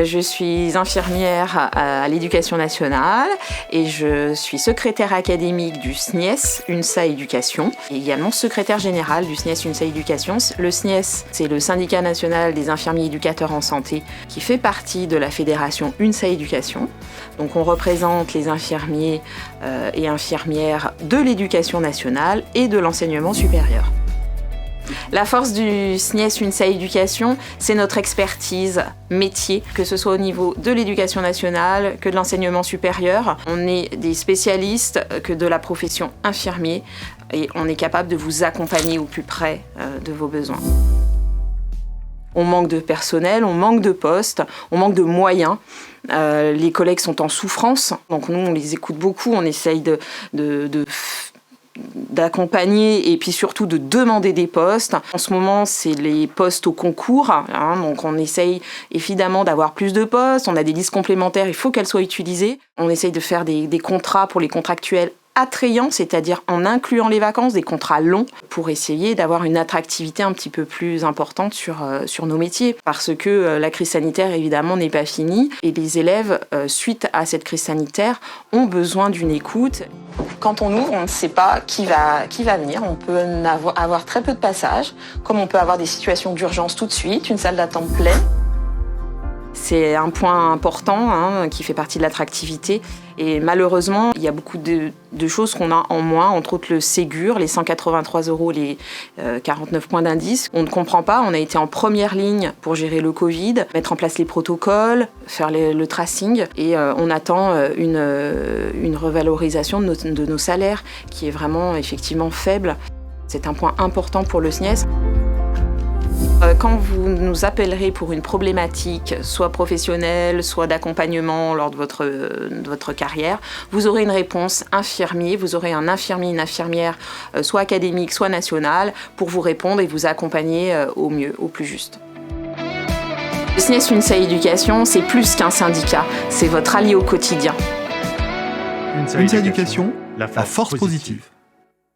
Je suis infirmière à l'Éducation nationale et je suis secrétaire académique du SNIES UNSA Éducation et également secrétaire générale du SNIES UNSA Éducation. Le SNIES, c'est le syndicat national des infirmiers éducateurs en santé qui fait partie de la fédération UNSA Éducation. Donc on représente les infirmiers et infirmières de l'éducation nationale et de l'enseignement supérieur. La force du SNIES UNSA Éducation, c'est notre expertise métier, que ce soit au niveau de l'éducation nationale que de l'enseignement supérieur. On est des spécialistes que de la profession infirmier et on est capable de vous accompagner au plus près de vos besoins. On manque de personnel, on manque de postes, on manque de moyens. Les collègues sont en souffrance, donc nous on les écoute beaucoup, on essaye d'accompagner et puis surtout de demander des postes. En ce moment, c'est les postes au concours, donc on essaye évidemment d'avoir plus de postes, on a des listes complémentaires, il faut qu'elles soient utilisées. On essaye de faire des contrats pour les contractuels attrayants, c'est-à-dire en incluant les vacances, des contrats longs, pour essayer d'avoir une attractivité un petit peu plus importante sur nos métiers. Parce que la crise sanitaire, évidemment, n'est pas finie et les élèves, suite à cette crise sanitaire, ont besoin d'une écoute. Quand on ouvre, on ne sait pas qui va venir. On peut avoir très peu de passages, comme on peut avoir des situations d'urgence tout de suite, une salle d'attente pleine. C'est un point important qui fait partie de l'attractivité. Et malheureusement, il y a beaucoup de choses qu'on a en moins, entre autres le Ségur, les 183 €, les 49 points d'indice. On ne comprend pas, on a été en première ligne pour gérer le Covid, mettre en place les protocoles, faire le tracing. Et on attend une revalorisation de nos salaires qui est vraiment effectivement faible. C'est un point important pour le SNIES. Quand vous nous appellerez pour une problématique, soit professionnelle, soit d'accompagnement lors de votre carrière, vous aurez une réponse infirmier, vous aurez un infirmier, une infirmière, soit académique, soit nationale, pour vous répondre et vous accompagner au mieux, au plus juste. Le SNIES UNSA Éducation, c'est plus qu'un syndicat, c'est votre allié au quotidien. UNSA Éducation, la force positive.